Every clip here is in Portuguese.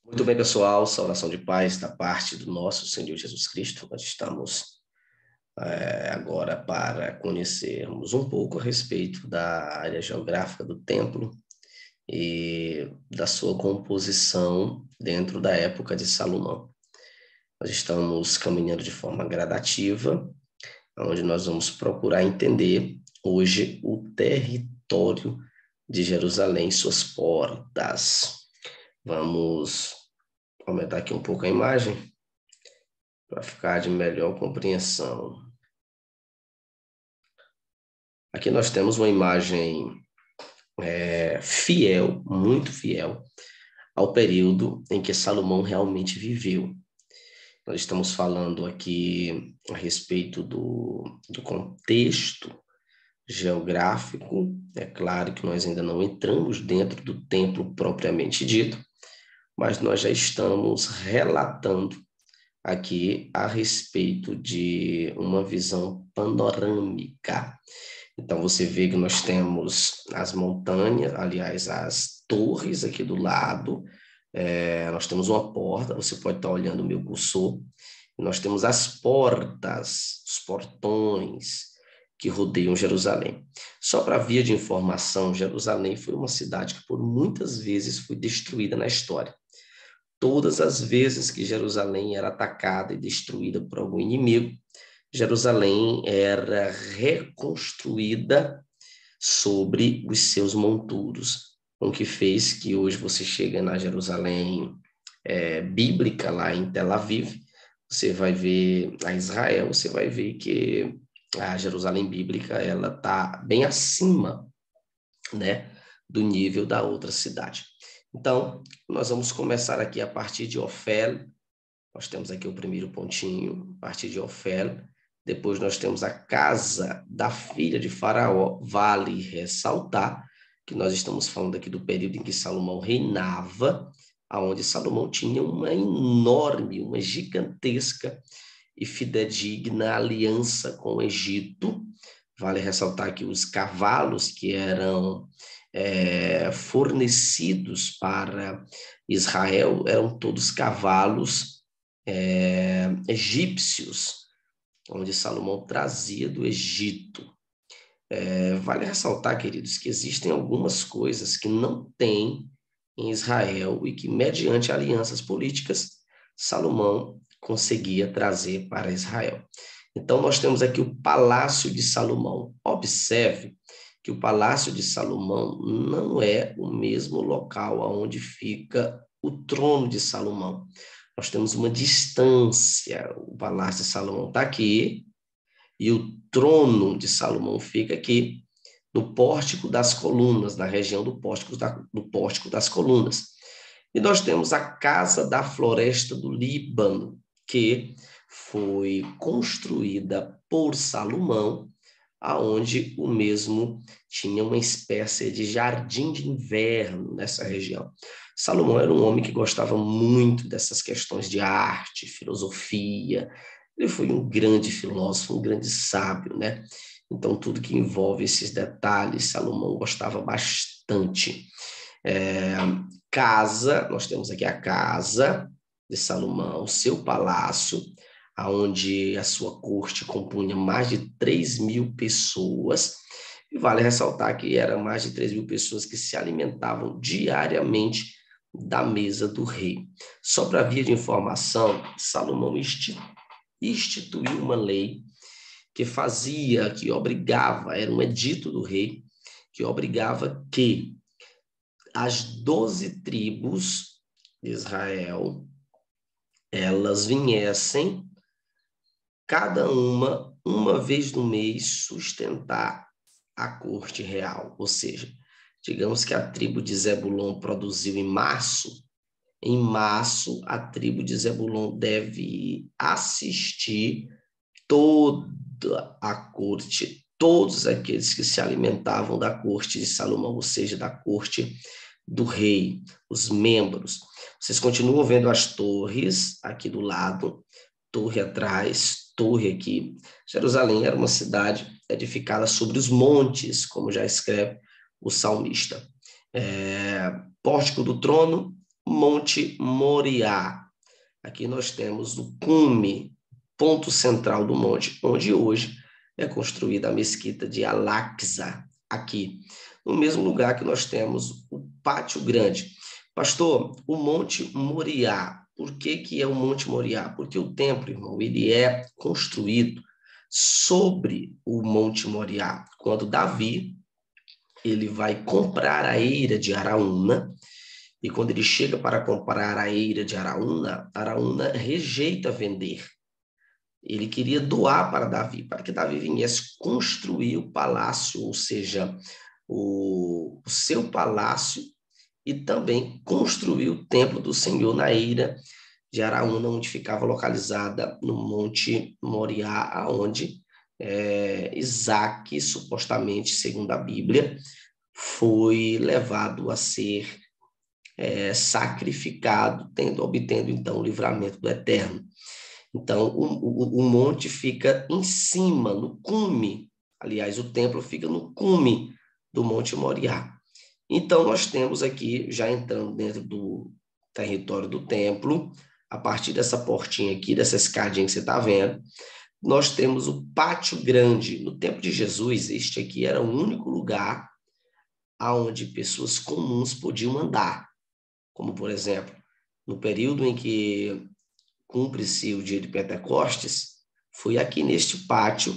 Muito bem, pessoal, saudação de paz da parte do nosso Senhor Jesus Cristo. Nós estamos agora para conhecermos um pouco a respeito da área geográfica do templo e da sua composição dentro da época de Salomão. Nós estamos caminhando de forma gradativa, onde nós vamos procurar entender hoje o território de Jerusalém, suas portas. Vamos aumentar aqui um pouco a imagem para ficar de melhor compreensão. Aqui nós temos uma imagem fiel, muito fiel, ao período em que Salomão realmente viveu. Nós estamos falando aqui a respeito do contexto geográfico. É claro que nós ainda não entramos dentro do templo propriamente dito, mas nós já estamos relatando aqui a respeito de uma visão panorâmica. Então, você vê que nós temos as montanhas, aliás, as torres aqui do lado, nós temos uma porta, você pode estar olhando o meu cursor, nós temos as portas, os portões que rodeiam Jerusalém. Só para via de informação, Jerusalém foi uma cidade que por muitas vezes foi destruída na história. Todas as vezes que Jerusalém era atacada e destruída por algum inimigo, Jerusalém era reconstruída sobre os seus monturos, o que fez que hoje você chega na Jerusalém bíblica, lá em Tel Aviv, você vai ver a Israel, você vai ver que a Jerusalém bíblica ela está bem acima, né, do nível da outra cidade. Então, nós vamos começar aqui a partir de Ofel. Nós temos aqui o primeiro pontinho, a partir de Ofel. Depois nós temos a casa da filha de Faraó. Vale ressaltar que nós estamos falando aqui do período em que Salomão reinava, onde Salomão tinha uma enorme, uma gigantesca e fidedigna aliança com o Egito. Vale ressaltar que os cavalos que eram fornecidos para Israel eram todos cavalos egípcios, onde Salomão trazia do Egito. Vale ressaltar, queridos, que existem algumas coisas que não tem em Israel e que, mediante alianças políticas, Salomão conseguia trazer para Israel. Então, nós temos aqui o Palácio de Salomão. Observe que o Palácio de Salomão não é o mesmo local onde fica o trono de Salomão. Nós temos uma distância. O Palácio de Salomão está aqui e o trono de Salomão fica aqui, no Pórtico das Colunas, na região do Pórtico das Colunas. E nós temos a Casa da Floresta do Líbano, que foi construída por Salomão, aonde o mesmo tinha uma espécie de jardim de inverno nessa região. Salomão era um homem que gostava muito dessas questões de arte, filosofia. Ele foi um grande filósofo, um grande sábio, né? Então, tudo que envolve esses detalhes, Salomão gostava bastante. Casa, nós temos aqui a casa de Salomão, seu palácio, onde a sua corte compunha mais de 3.000 pessoas, e vale ressaltar que eram mais de 3.000 pessoas que se alimentavam diariamente da mesa do rei. Só para via de informação, Salomão instituiu uma lei que obrigava, era um edito do rei, que obrigava que as 12 tribos de Israel, elas viessem, cada uma vez no mês, sustentar a corte real. Ou seja, digamos que a tribo de Zebulon produziu em março, a tribo de Zebulon deve assistir toda a corte, todos aqueles que se alimentavam da corte de Salomão, ou seja, da corte do rei, os membros. Vocês continuam vendo as torres aqui do lado, torre atrás, torre aqui. Jerusalém era uma cidade edificada sobre os montes, como já escreve o salmista. Pórtico do trono, Monte Moriá. Aqui nós temos o cume, ponto central do monte, onde hoje é construída a mesquita de Al-Aqsa, aqui, no mesmo lugar que nós temos o Pátio Grande. Pastor, o Monte Moriá, por que é o Monte Moriá? Porque o templo, irmão, ele é construído sobre o Monte Moriá. Quando Davi, ele vai comprar a eira de Araúna, e quando ele chega para comprar a eira de Araúna, Araúna rejeita vender. Ele queria doar para Davi, para que Davi viesse construir o palácio, ou seja, o seu palácio, e também construir o templo do Senhor na eira de Araúna, onde ficava localizada no Monte Moriá, onde Isaac, supostamente, segundo a Bíblia, foi levado a ser sacrificado, obtendo então o livramento do Eterno. Então, o monte fica em cima, no cume. Aliás, o templo fica no cume do Monte Moriá. Então, nós temos aqui, já entrando dentro do território do templo, a partir dessa portinha aqui, dessa escadinha que você está vendo, nós temos o Pátio Grande. No tempo de Jesus, este aqui era o único lugar onde pessoas comuns podiam andar. Como, por exemplo, no período em que cumpre-se o dia de Pentecostes, foi aqui neste pátio,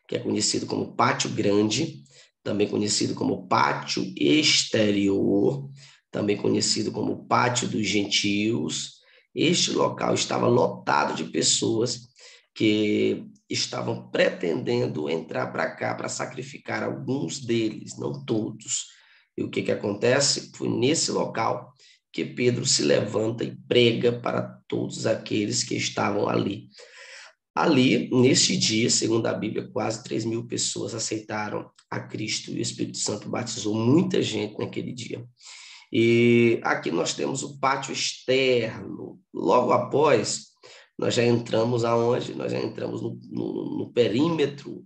que é conhecido como Pátio Grande, também conhecido como Pátio Exterior, também conhecido como Pátio dos Gentios. Este local estava lotado de pessoas que estavam pretendendo entrar para cá para sacrificar alguns deles, não todos. E o que acontece? Foi nesse local que Pedro se levanta e prega para todos aqueles que estavam ali. Ali, neste dia, segundo a Bíblia, quase 3.000 pessoas aceitaram a Cristo e o Espírito Santo batizou muita gente naquele dia. E aqui nós temos o pátio externo. Logo após, nós já entramos aonde? Nós já entramos no perímetro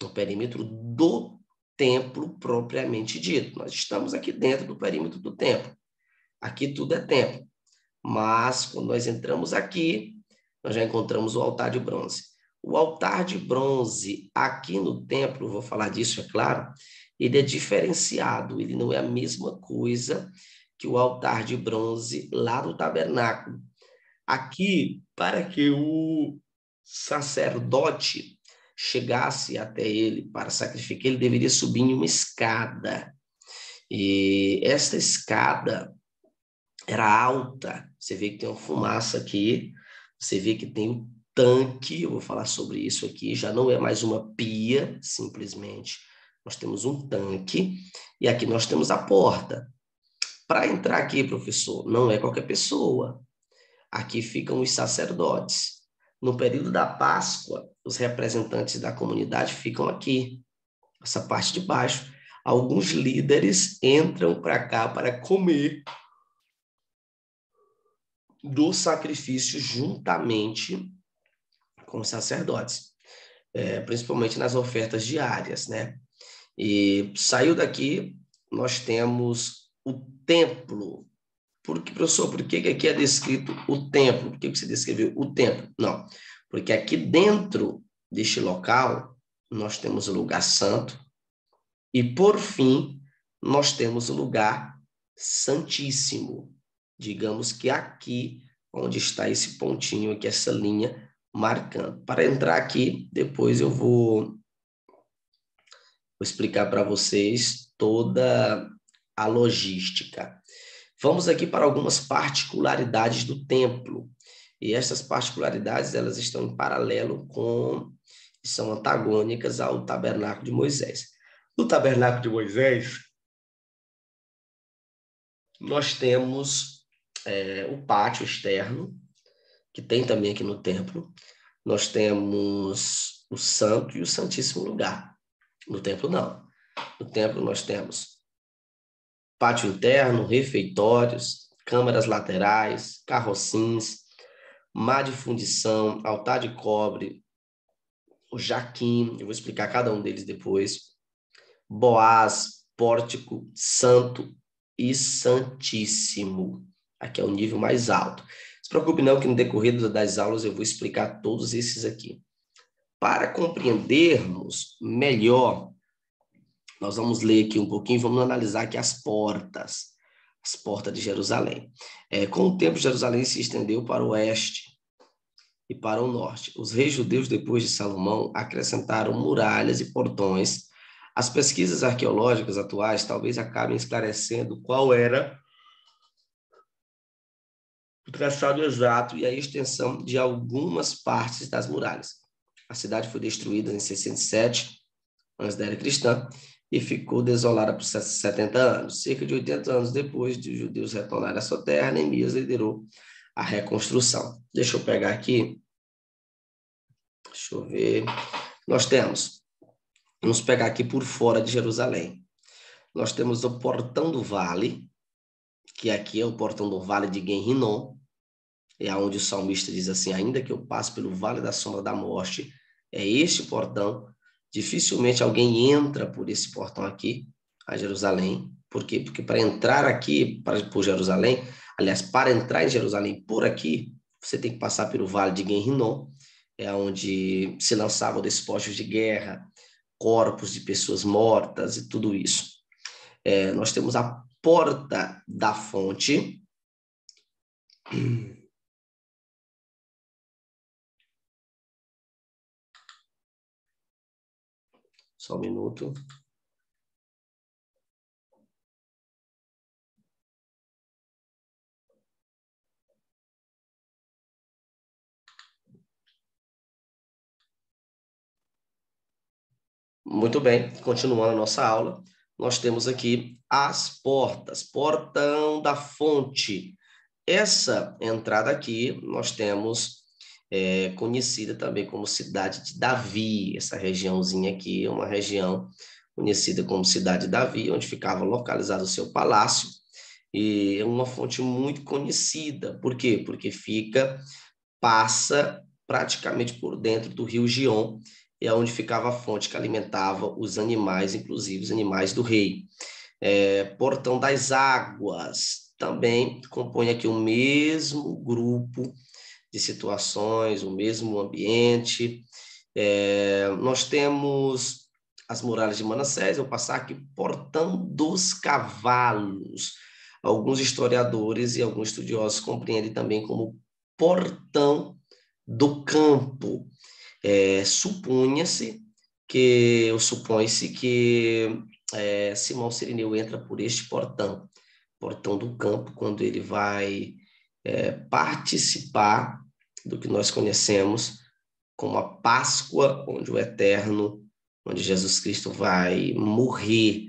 do templo propriamente dito. Nós estamos aqui dentro do perímetro do templo. Aqui tudo é templo. Mas, quando nós entramos aqui, nós já encontramos o altar de bronze. O altar de bronze aqui no templo, vou falar disso, é claro, ele é diferenciado, ele não é a mesma coisa que o altar de bronze lá no tabernáculo. Aqui, para que o sacerdote chegasse até ele para sacrificar, ele deveria subir em uma escada. E esta escada era alta. Você vê que tem uma fumaça aqui, você vê que tem um tanque, eu vou falar sobre isso aqui, já não é mais uma pia, simplesmente. Nós temos um tanque e aqui nós temos a porta. Para entrar aqui, professor, não é qualquer pessoa. Aqui ficam os sacerdotes. No período da Páscoa, os representantes da comunidade ficam aqui, essa parte de baixo. Alguns líderes entram para cá para comer do sacrifício juntamente com os sacerdotes, principalmente nas ofertas diárias, né? E saiu daqui, nós temos o templo. Professor, por que aqui é descrito o templo? Por que você descreveu o templo? Não, porque aqui dentro deste local, nós temos o lugar santo e, por fim, nós temos o lugar santíssimo. Digamos que aqui, onde está esse pontinho aqui, essa linha marcando. Para entrar aqui, depois eu vou explicar para vocês toda a logística. Vamos aqui para algumas particularidades do templo. E essas particularidades, elas estão em paralelo são antagônicas ao tabernáculo de Moisés. No tabernáculo de Moisés, nós temos o pátio externo, que tem também aqui no templo. Nós temos o santo e o santíssimo lugar. No templo, não. No templo, nós temos pátio interno, refeitórios, câmaras laterais, carrocins, mar de fundição, altar de cobre, o jaquim, eu vou explicar cada um deles depois, boaz, pórtico, santo e santíssimo. Aqui é o nível mais alto. Não se preocupe não que no decorrer das aulas eu vou explicar todos esses aqui. Para compreendermos melhor, nós vamos ler aqui um pouquinho, vamos analisar aqui as portas de Jerusalém. Com o tempo, Jerusalém se estendeu para o oeste e para o norte. Os reis judeus, depois de Salomão, acrescentaram muralhas e portões. As pesquisas arqueológicas atuais talvez acabem esclarecendo qual era o traçado exato e a extensão de algumas partes das muralhas. A cidade foi destruída em 607, antes da era cristã, e ficou desolada por 70 anos. Cerca de 80 anos depois de os judeus retornarem à sua terra, Neemias liderou a reconstrução. Deixa eu pegar aqui. Deixa eu ver. Vamos pegar aqui por fora de Jerusalém. Nós temos o Portão do Vale, que aqui é o Portão do Vale de Ben-Hinnom, é onde o salmista diz assim, ainda que eu passe pelo vale da sombra da morte, é este portão. Dificilmente alguém entra por esse portão aqui, a Jerusalém. Por quê? Porque para entrar aqui, por Jerusalém, aliás, para entrar em Jerusalém por aqui, você tem que passar pelo vale de Ben-Hinnom, é onde se lançavam despojos de guerra, corpos de pessoas mortas e tudo isso. Nós temos a Porta da Fonte. Só um minuto. Muito bem, continuando a nossa aula, nós temos aqui as portas, Portão da Fonte. Essa entrada aqui nós temos conhecida também como Cidade de Davi. Essa regiãozinha aqui é uma região conhecida como Cidade de Davi, onde ficava localizado o seu palácio, e é uma fonte muito conhecida. Por quê? Porque passa praticamente por dentro do rio Gion, é onde ficava a fonte que alimentava os animais, inclusive os animais do rei. Portão das Águas também compõe aqui o mesmo grupo de situações, o mesmo ambiente. Nós temos as muralhas de Manassés, eu vou passar aqui Portão dos Cavalos. Alguns historiadores e alguns estudiosos compreendem também como Portão do Campo. Supõe-se que Simão Cirineu entra por este portão do campo, quando ele vai participar do que nós conhecemos como a Páscoa, onde Jesus Cristo vai morrer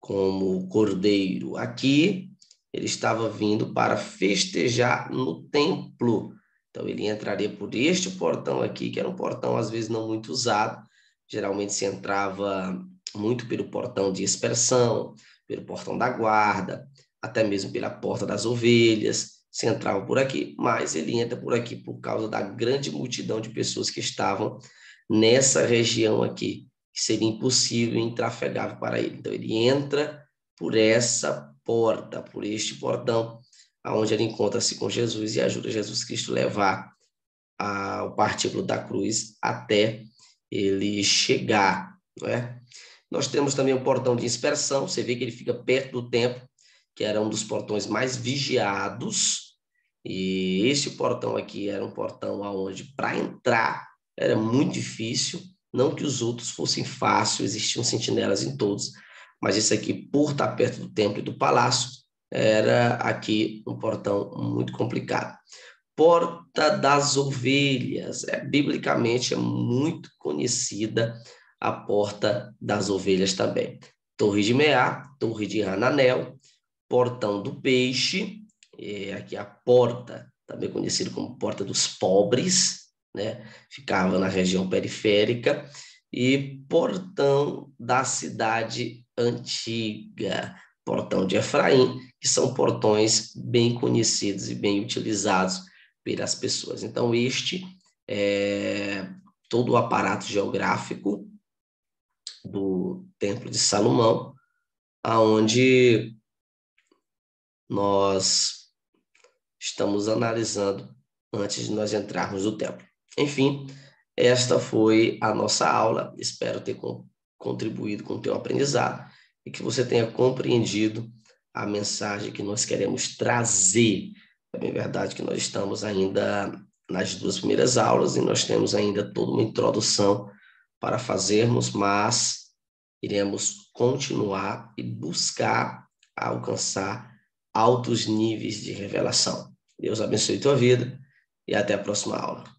como cordeiro. Aqui ele estava vindo para festejar no templo. Então ele entraria por este portão aqui, que era um portão às vezes não muito usado. Geralmente se entrava muito pelo portão de expressão, pelo portão da guarda, até mesmo pela porta das ovelhas, se entrava por aqui, mas ele entra por aqui por causa da grande multidão de pessoas que estavam nessa região aqui, que seria impossível e intrafegável para ele. Então ele entra por essa porta, por este portão, aonde ele encontra-se com Jesus e ajuda Jesus Cristo a levar o partículo da cruz até ele chegar, não é? Nós temos também o portão de inspeção, você vê que ele fica perto do templo, que era um dos portões mais vigiados, e esse portão aqui era um portão onde, para entrar, era muito difícil, não que os outros fossem fáceis, existiam sentinelas em todos, mas esse aqui, por estar perto do templo e do palácio, era aqui um portão muito complicado. Porta das Ovelhas, biblicamente é muito conhecida a Porta das Ovelhas também. Torre de Meá, Torre de Hananel, Portão do Peixe, aqui a porta, também conhecida como Porta dos Pobres, né? Ficava na região periférica, e Portão da Cidade Antiga, Portão de Efraim, que são portões bem conhecidos e bem utilizados pelas pessoas. Então, este é todo o aparato geográfico do Templo de Salomão, aonde nós estamos analisando antes de nós entrarmos no templo. Enfim, esta foi a nossa aula. Espero ter contribuído com o teu aprendizado e que você tenha compreendido a mensagem que nós queremos trazer. É bem verdade que nós estamos ainda nas 2 primeiras aulas e nós temos ainda toda uma introdução para fazermos, mas iremos continuar e buscar alcançar altos níveis de revelação. Deus abençoe tua vida e até a próxima aula.